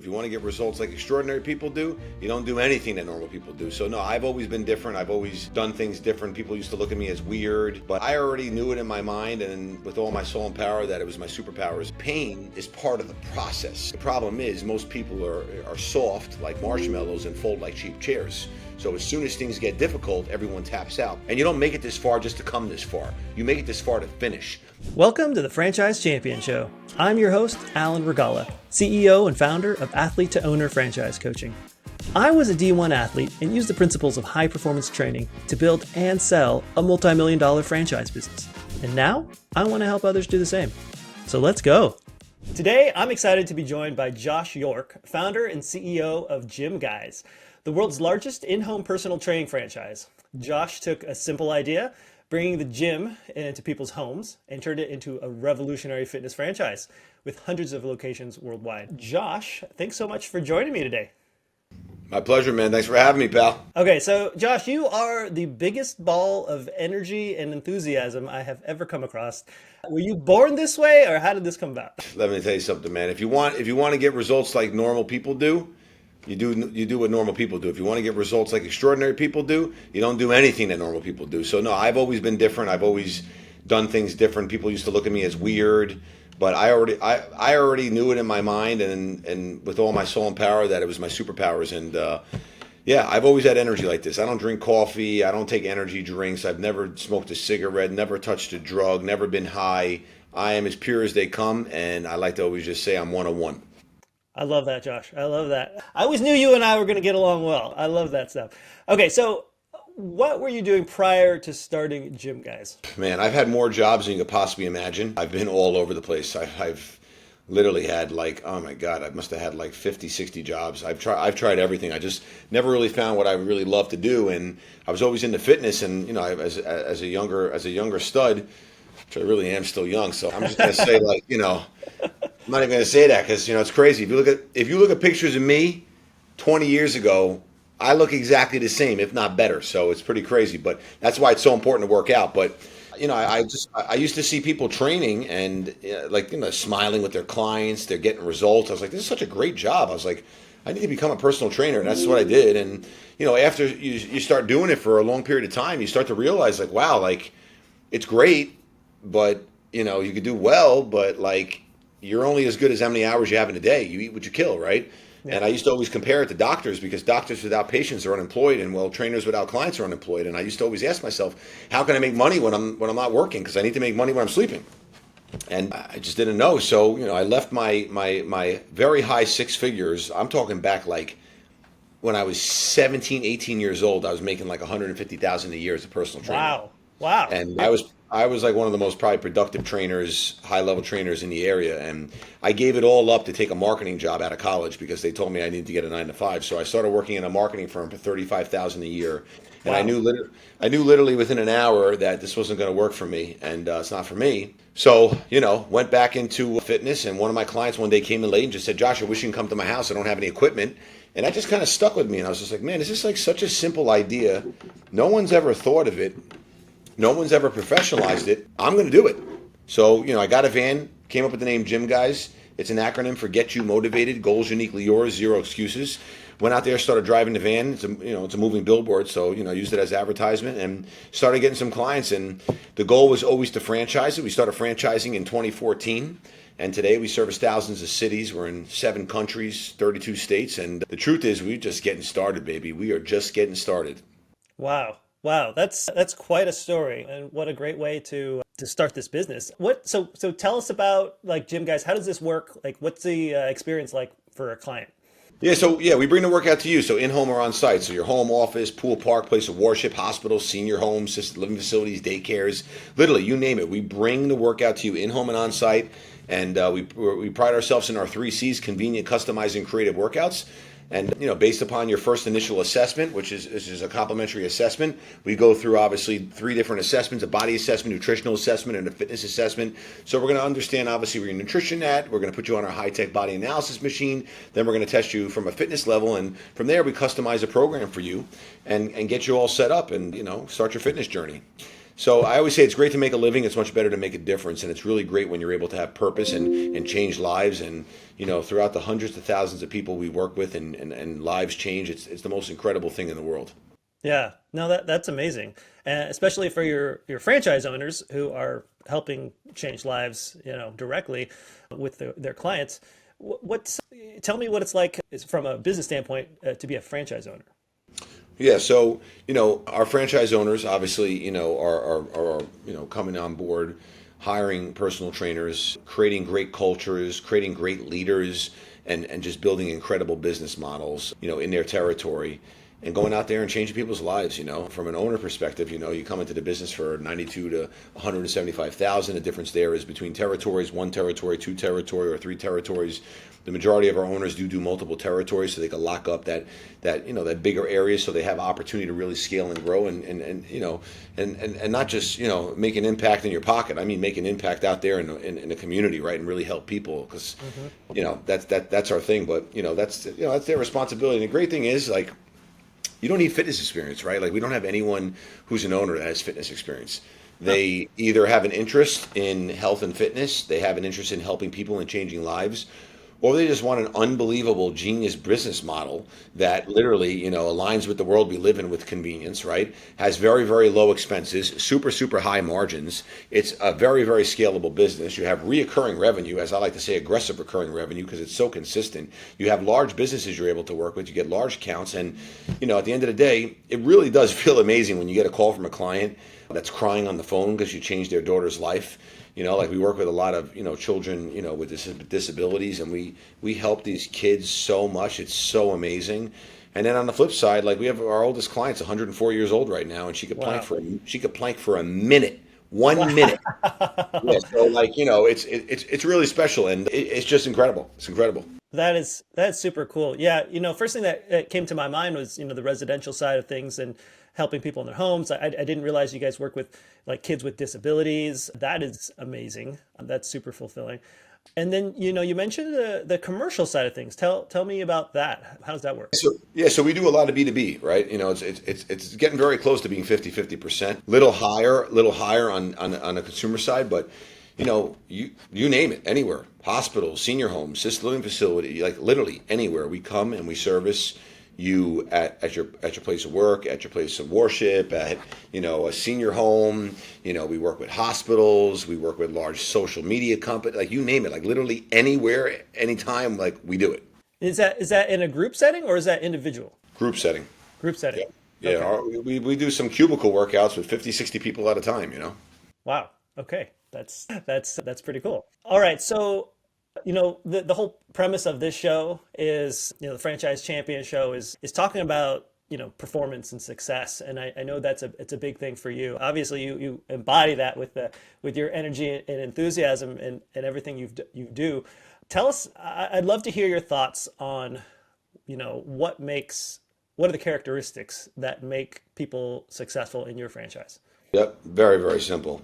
If you want to get results like extraordinary people do, you don't do anything that normal people do. So no, I've always been different. I've always done things different. People used to look at me as weird, but I already knew it in my mind and with all my soul and power that it was my superpowers. Pain is part of the process. The problem is most people are soft like marshmallows and fold like cheap chairs. So as soon as things get difficult, everyone taps out. And you don't make it this far just to come this far. You make it this far to finish. Welcome to the Franchise Champion Show. I'm your host, Alan Regala, CEO and founder of Athlete to Owner Franchise Coaching. I was a D1 athlete and used the principles of high-performance training to build and sell a multi-million-dollar franchise business. And now, I want to help others do the same. So let's go. Today, I'm excited to be joined by Josh York, founder and CEO of GymGuyz, the world's largest in-home personal training franchise. Josh took a simple idea, bringing the gym into people's homes, and turned it into a revolutionary fitness franchise with hundreds of locations worldwide. Josh, thanks so much for joining me today. My pleasure, man. Thanks for having me, pal. Okay, so Josh, you are the biggest ball of energy and enthusiasm I have ever come across. Were you born this way, or how did this come about? Let me tell you something, man. If you want to get results like normal people do, you do what normal people do. If you want to get results like extraordinary people do, you don't do anything that normal people do. So no, I've always been different. I've always done things different. People used to look at me as weird, but I already knew it in my mind and with all my soul and power that it was my superpowers. And yeah, I've always had energy like this. I don't drink coffee. I don't take energy drinks. I've never smoked a cigarette, never touched a drug, never been high. I am as pure as they come, and I like to always just say I'm 101. I love that, Josh. I love that. I always knew you and I were going to get along well. I love that stuff. Okay, so what were you doing prior to starting GymGuyz? Man, I've had more jobs than you could possibly imagine. I've been all over the place. I've literally had like, oh my God, I must have had like 50, 60 jobs. I've tried everything. I just never really found what I really love to do. And I was always into fitness. And, you know, as a younger stud, which I really am still young. So I'm just going to say like, you know, I'm not even going to say that because, you know, it's crazy. If you look at pictures of me 20 years ago, I look exactly the same, if not better. So it's pretty crazy. But that's why it's so important to work out. But, you know, I used to see people training and like, you know, smiling with their clients. They're getting results. I was like, this is such a great job. I was like, I need to become a personal trainer. And that's what I did. And, you know, after you start doing it for a long period of time, you start to realize like, wow, like it's great, but, you know, you could do well, but like, you're only as good as how many hours you have in a day. You eat what you kill, right? Yeah. And I used to always compare it to doctors because doctors without patients are unemployed, and well, trainers without clients are unemployed. And I used to always ask myself, how can I make money when I'm not working? Because I need to make money when I'm sleeping. And I just didn't know. So, you know, I left my very high six figures. I'm talking back like when I was 17, 18 years old, I was making like $150,000 a year as a personal trainer. Wow. And I was like one of the most probably productive trainers, high-level trainers in the area. And I gave it all up to take a marketing job out of college because they told me I needed to get a 9-to-5. So I started working in a marketing firm for $35,000 a year. And wow. I knew literally within an hour that this wasn't going to work for me, and it's not for me. So, you know, went back into fitness, and one of my clients one day came in late and just said, Josh, I wish you can come to my house. I don't have any equipment. And that just kind of stuck with me. And I was just like, man, this is like such a simple idea. No one's ever thought of it. No one's ever professionalized it. I'm going to do it. So, you know, I got a van, came up with the name GymGuyz. It's an acronym for Get You Motivated, Goals Uniquely Yours, Zero Excuses. Went out there, started driving the van. It's a moving billboard, so, you know, used it as advertisement and started getting some clients. And the goal was always to franchise it. We started franchising in 2014. And today we service thousands of cities. We're in 7 countries, 32 states. And the truth is we're just getting started, baby. We are just getting started. Wow, that's quite a story, and what a great way to start this business. So tell us about like GymGuyz. How does this work? Like, what's the experience like for a client? Yeah, we bring the workout to you. So in-home or on-site. So your home, office, pool, park, place of worship, hospitals, senior homes, assisted living facilities, daycares, literally, you name it. We bring the workout to you in-home and on-site. And we pride ourselves in our 3 C's: convenient, customizing, creative workouts. And, you know, based upon your first initial assessment, which is a complimentary assessment, we go through obviously 3 different assessments: a body assessment, nutritional assessment, and a fitness assessment. So we're going to understand obviously where your nutrition at. We're going to put you on our high-tech body analysis machine. Then we're going to test you from a fitness level, and from there we customize a program for you and get you all set up and, you know, start your fitness journey. So I always say it's great to make a living. It's much better to make a difference, and it's really great when you're able to have purpose and change lives. And throughout the hundreds of thousands of people we work with, and lives change. It's the most incredible thing in the world. Yeah, no, that's amazing, and especially for your franchise owners who are helping change lives, directly with their clients. What's Tell me what it's like from a business standpoint to be a franchise owner. Yeah, so our franchise owners obviously are coming on board, hiring personal trainers, creating great cultures, creating great leaders, and just building incredible business models in their territory, and going out there and changing people's lives. From an owner perspective, you come into the business for 92 to 175,000. The difference there is between territories, one territory, two territory, or three territories. The majority of our owners do multiple territories, so they can lock up that bigger area, so they have opportunity to really scale and grow, and not just make an impact in your pocket. I mean, make an impact out there in the community, right, and really help people, because that's our thing. But that's their responsibility. And the great thing is, like, you don't need fitness experience, right? Like, we don't have anyone who's an owner that has fitness experience. They either have an interest in health and fitness, they have an interest in helping people and changing lives, or they just want an unbelievable genius business model that literally, aligns with the world we live in with convenience, right? Has very, very low expenses, super, super high margins. It's a very, very scalable business. You have reoccurring revenue, as I like to say, aggressive recurring revenue, because it's so consistent. You have large businesses you're able to work with. You get large accounts. And, at the end of the day, it really does feel amazing when you get a call from a client that's crying on the phone because you changed their daughter's life. Like, we work with a lot of, children, with disabilities, and we help these kids so much. It's so amazing. And then on the flip side, like, we have our oldest client's 104 years old right now, and she could plank for a minute, 1 minute. Yeah, so, like, it's really special, and it's just incredible. It's incredible. That's super cool. Yeah, first thing that came to my mind was the residential side of things and helping people in their homes. I didn't realize you guys work with like kids with disabilities. That is amazing. That's super fulfilling. And then you mentioned the commercial side of things. Tell me about that. How does that work? So we do a lot of B2B, right? It's getting very close to being 50-50%. Little higher on the consumer side, but you name it, anywhere. Hospitals, senior homes, assisted living facility, like literally anywhere. We come and we service you at your place of work, at your place of worship, at a senior home. We work with hospitals, we work with large social media companies, like you name it, like literally anywhere, anytime, like we do it. Is that in a group setting or is that individual? Group setting. Group setting. Yeah. Okay. We do some cubicle workouts with 50, 60 people at a time. Wow. Okay. That's pretty cool. All right. So, the whole premise of this show is, the Franchise Champion Show is talking about, performance and success. And I know it's a big thing for you. Obviously you embody that with your energy and enthusiasm and everything you do. Tell us, I'd love to hear your thoughts on, what are the characteristics that make people successful in your franchise? Yep. Very, very simple.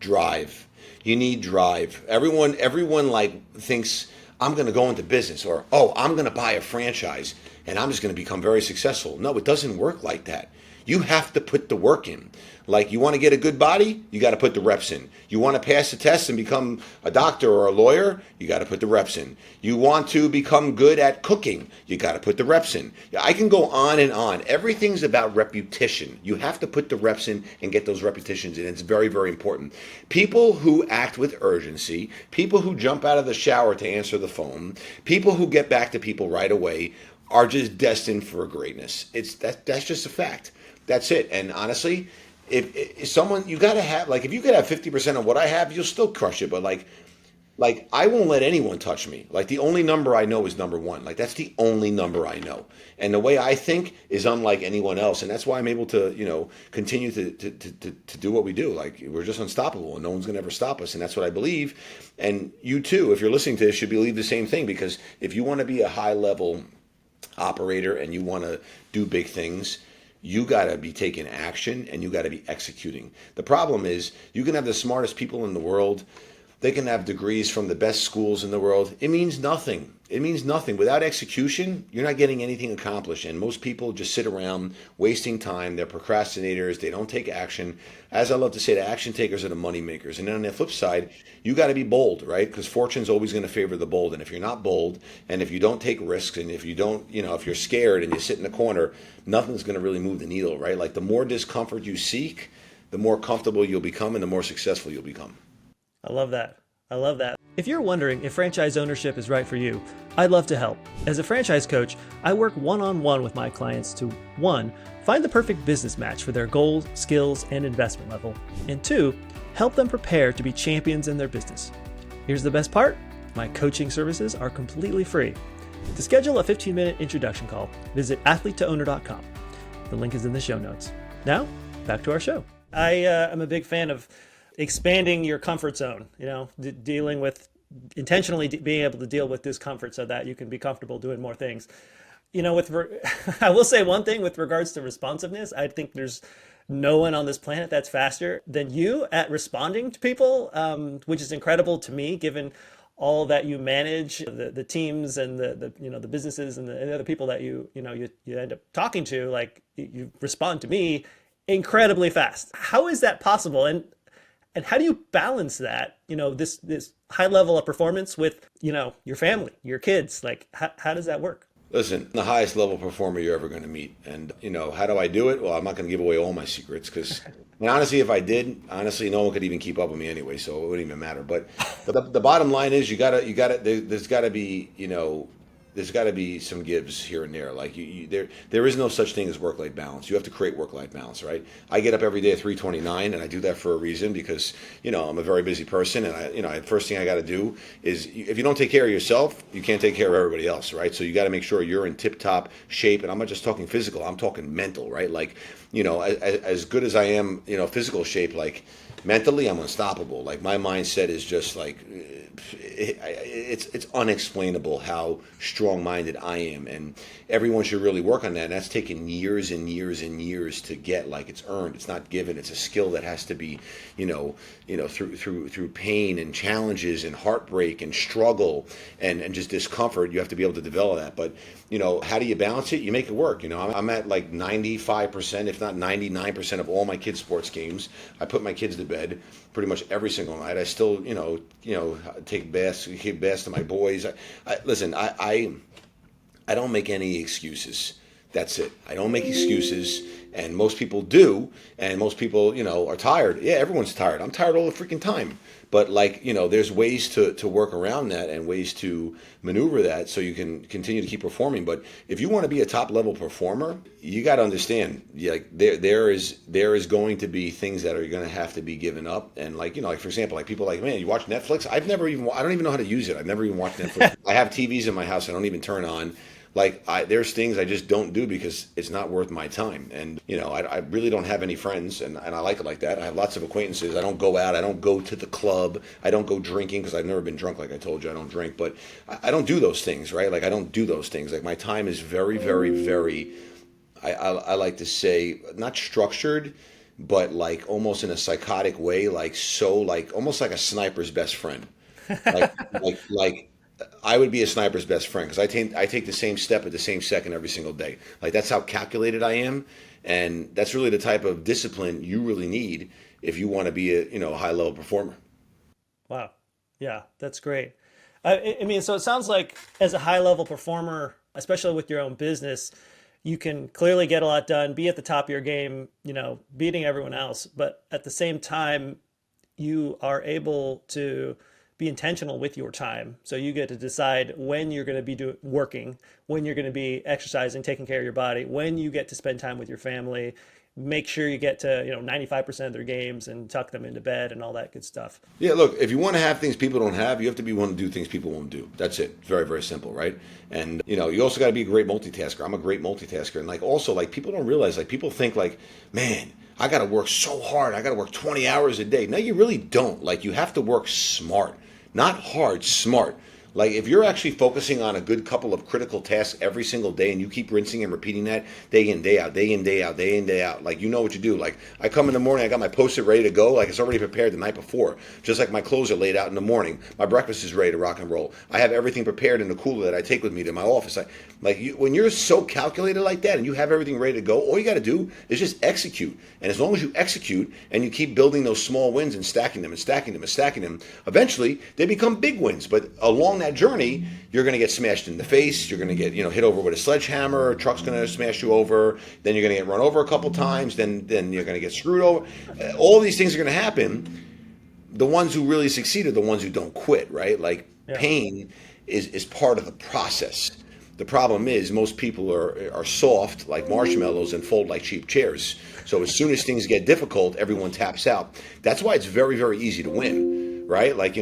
Drive. You need drive. Everyone like thinks, I'm going to go into business, or, oh, I'm going to buy a franchise and I'm just going to become very successful. No, it doesn't work like that. You have to put the work in. Like, you want to get a good body, you got to put the reps in. You want to pass the test and become a doctor or a lawyer, you got to put the reps in. You want to become good at cooking, you got to put the reps in. I can go on and on. Everything's about repetition. You have to put the reps in and get those repetitions in. It's very, very important. People who act with urgency, people who jump out of the shower to answer the phone, people who get back to people right away are just destined for greatness. That's just a fact. That's it. And honestly, if someone, you got to have, like, if you could have 50% of what I have, you'll still crush it. But like I won't let anyone touch me. Like, the only number I know is number one. Like, that's the only number I know. And the way I think is unlike anyone else. And that's why I'm able to, continue to do what we do. Like, we're just unstoppable and no one's going to ever stop us. And that's what I believe. And you too, if you're listening to this, should believe the same thing, because if you want to be a high level operator and you want to do big things, you got to be taking action and you got to be executing. The problem is, you can have the smartest people in the world, They can have degrees from the best schools in the world. It means nothing. It means nothing. Without execution, you're not getting anything accomplished. And most people just sit around wasting time. They're procrastinators. They don't take action. As I love to say, the action takers are the money makers. And then on the flip side, you got to be bold, right? Because fortune's always going to favor the bold. And if you're not bold, and if you don't take risks, and if you don't, if you're scared and you sit in the corner, nothing's going to really move the needle, right? Like the more discomfort you seek, the more comfortable you'll become and the more successful you'll become. I love that. I love that. If you're wondering if franchise ownership is right for you, I'd love to help. As a franchise coach, I work one-on-one with my clients to 1, find the perfect business match for their goals, skills, and investment level, and 2, help them prepare to be champions in their business. Here's the best part. My coaching services are completely free. To schedule a 15-minute introduction call, visit athletetoowner.com. The link is in the show notes. Now, back to our show. I am a big fan of expanding your comfort zone, dealing with intentionally being able to deal with discomfort so that you can be comfortable doing more things. I will say one thing with regards to responsiveness. I think there's no one on this planet that's faster than you at responding to people, which is incredible to me, given all that you manage, the teams and the businesses and the other people that you end up talking to. Like, you respond to me incredibly fast. How is that possible? And how do you balance that, this high level of performance with, your family, your kids? Like, how does that work? Listen, the highest level performer you're ever going to meet. And, how do I do it? Well, I'm not going to give away all my secrets because, honestly, if I did, no one could even keep up with me anyway, so it wouldn't even matter. But the bottom line is there's got to be some gives here and there. Like there is no such thing as work-life balance. You have to create work-life balance, right? I get up every day at 3:29, and I do that for a reason because I'm a very busy person, and first thing I got to do is, if you don't take care of yourself, you can't take care of everybody else, right? So you got to make sure you're in tip-top shape, and I'm not just talking physical. I'm talking mental, right? Like as good as I am, physical shape, like mentally, I'm unstoppable. Like my mindset is just like it's unexplainable how strong-minded I am, and everyone should really work on that. And that's taken years and years and years to get. Like, it's earned. It's not given. It's a skill that has to be, through pain and challenges and heartbreak and struggle and just discomfort. You have to be able to develop that. But how do you balance it? You make it work. I'm at like 95%, if not 99% of all my kids' sports games. I put my kids to bed pretty much every single night. I still, take baths, give baths to my boys. I don't make any excuses. That's it. I don't make excuses, and most people do, and most people, are tired. Yeah, everyone's tired. I'm tired all the freaking time. But there's ways to work around that and ways to maneuver that so you can continue to keep performing. But if you want to be a top level performer, you got to understand, there is going to be things that are going to have to be given up. And for example, people man, you watch Netflix? I don't even know how to use it. I've never even watched Netflix. I have TVs in my house I don't even turn on. There's things I just don't do because it's not worth my time. And, I really don't have any friends, and I like it like that. I have lots of acquaintances. I don't go out. I don't go to the club. I don't go drinking because I've never been drunk. Like I told you, I don't drink. But I don't do those things, right? I don't do those things. My time is very, very, very, I like to say, not structured, but almost in a psychotic way, almost like a sniper's best friend. I would be a sniper's best friend because I take the same step at the same second every single day. That's how calculated I am, and that's really the type of discipline you really need if you want to be a high level performer. Wow, yeah, that's great. So it sounds like as a high level performer, especially with your own business, you can clearly get a lot done, be at the top of your game, beating everyone else, but at the same time, you are able to be intentional with your time. So you get to decide when you're going to be working, when you're going to be exercising, taking care of your body, when you get to spend time with your family, make sure you get to 95% of their games and tuck them into bed and all that good stuff. Yeah, look, if you want to have things people don't have, you have to be willing to do things people won't do. That's it. It's very, very simple, right? And you also got to be a great multitasker. I'm a great multitasker. And also people don't realize, people think man, I got to work so hard. I got to work 20 hours a day. No, you really don't. You have to work smart. Not hard, smart. Like if you're actually focusing on a good couple of critical tasks every single day and you keep rinsing and repeating that day in, day out, day in, day out, day in, day out, like you know what you do. Like I come in the morning, I got my Post-it ready to go, like it's already prepared the night before. Just like my clothes are laid out in the morning. My breakfast is ready to rock and roll. I have everything prepared in the cooler that I take with me to my office. When you're so calculated like that and you have everything ready to go, all you got to do is just execute. And as long as you execute and you keep building those small wins and stacking them and stacking them and stacking them, eventually they become big wins. But along that journey, you're going to get smashed in the face. You're going to get hit over with a sledgehammer. A truck's going to smash you over. Then you're going to get run over a couple times. Then you're going to get screwed over. All these things are going to happen. The ones who really succeed are the ones who don't quit, right? Like pain is part of the process. The problem is most people are soft like marshmallows and fold like cheap chairs. So as soon as things get difficult, everyone taps out. That's why it's very, very easy to win, right? Like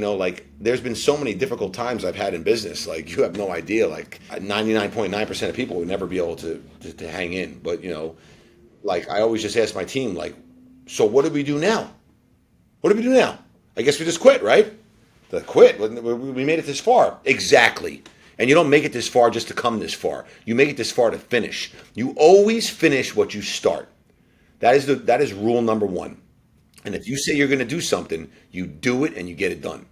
there's been so many difficult times I've had in business. Like you have no idea. Like 99.9% of people would never be able to hang in. But like I always just ask my team, like, so what do we do now? What do we do now? I guess we just quit, right? The quit. We made it this far. Exactly. And you don't make it this far just to come this far. You make it this far to finish. You always finish what you start. That is rule number one. And if you say you're going to do something, you do it and you get it done.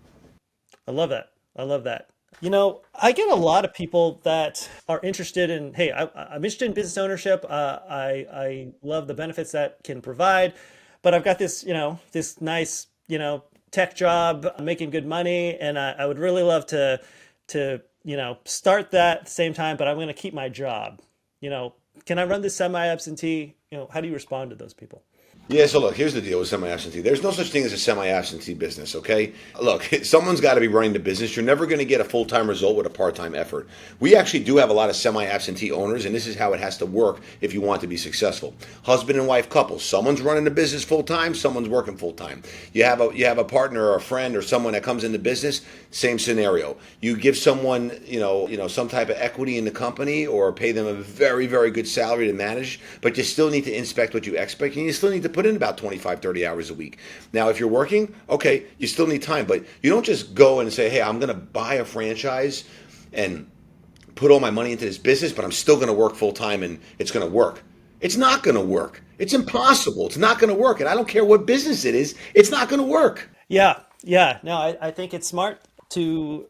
I love that. I love that. I get a lot of people that are interested in, hey, I'm interested in business ownership. I love the benefits that can provide, but I've got this, this nice, tech job, making good money, and I would really love to start that at the same time, but I'm going to keep my job. Can I run this semi-absentee? How do you respond to those people? Yeah, so look, here's the deal with semi-absentee. There's no such thing as a semi-absentee business, okay? Look, someone's got to be running the business. You're never going to get a full-time result with a part-time effort. We actually do have a lot of semi-absentee owners, and this is how it has to work if you want to be successful. Husband and wife couples. Someone's running the business full-time, someone's working full-time. You have a partner or a friend or someone that comes into business, same scenario. You give someone, some type of equity in the company or pay them a very, very good salary to manage, but you still need to inspect what you expect, and you still need to put in about 25, 30 hours a week. Now, if you're working, okay, you still need time, but you don't just go and say, hey, I'm going to buy a franchise and put all my money into this business, but I'm still going to work full time and it's going to work. It's not going to work. It's impossible. It's not going to work. And I don't care what business it is. It's not going to work. Yeah. No, I think it's smart to,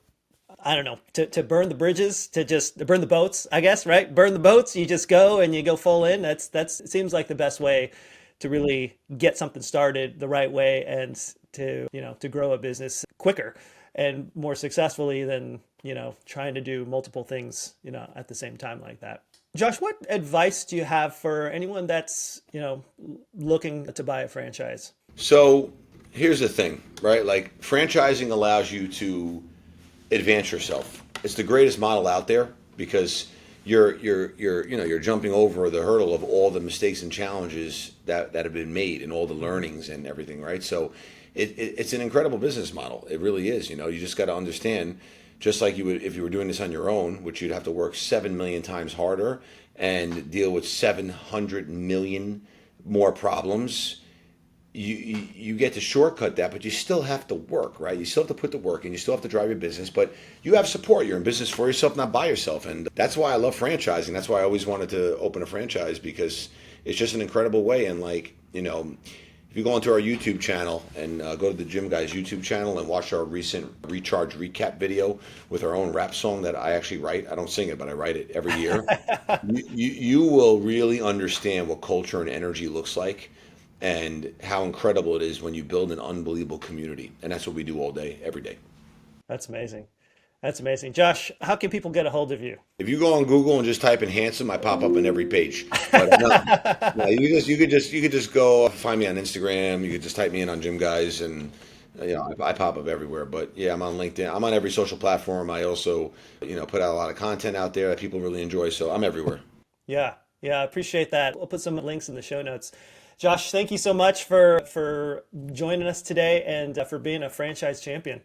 to burn the bridges, to just burn the boats, I guess, right? Burn the boats. You just go and you go full in. It seems like the best way to really get something started the right way and to grow a business quicker and more successfully than, trying to do multiple things, at the same time like that. Josh, what advice do you have for anyone that's, looking to buy a franchise? So here's the thing, right? Like franchising allows you to advance yourself. It's the greatest model out there because you're jumping over the hurdle of all the mistakes and challenges that have been made and all the learnings and everything, right? So it's an incredible business model. It really is. You just got to understand, just like you would if you were doing this on your own, which you'd have to work 7 million times harder and deal with 700 million more problems. You get to shortcut that, but you still have to work, right? You still have to put the work in, you still have to drive your business, but you have support. You're in business for yourself, not by yourself. And that's why I love franchising. That's why I always wanted to open a franchise, because it's just an incredible way. And if you go onto our YouTube channel and go to the GymGuyz YouTube channel and watch our recent Recharge recap video with our own rap song that I actually write. I don't sing it, but I write it every year. you will really understand what culture and energy looks like, and how incredible it is when you build an unbelievable community. And that's what we do all day, every day. That's amazing. That's amazing. Josh, how can people get a hold of you? If you go on Google and just type in handsome, I pop up on every page. But no, you could just go find me on Instagram. You could just type me in on GymGuyz, and I pop up everywhere. But yeah, I'm on LinkedIn. I'm on every social platform. I also put out a lot of content out there that people really enjoy. So I'm everywhere. Yeah, I appreciate that. We'll put some links in the show notes. Josh, thank you so much for joining us today and for being a franchise champion.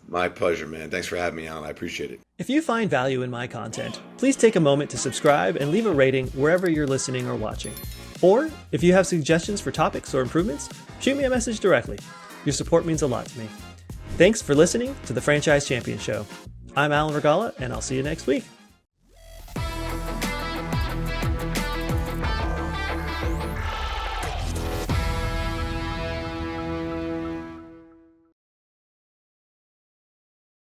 My pleasure, man. Thanks for having me on. I appreciate it. If you find value in my content, please take a moment to subscribe and leave a rating wherever you're listening or watching. Or if you have suggestions for topics or improvements, shoot me a message directly. Your support means a lot to me. Thanks for listening to the Franchise Champion Show. I'm Alan Regala, and I'll see you next week.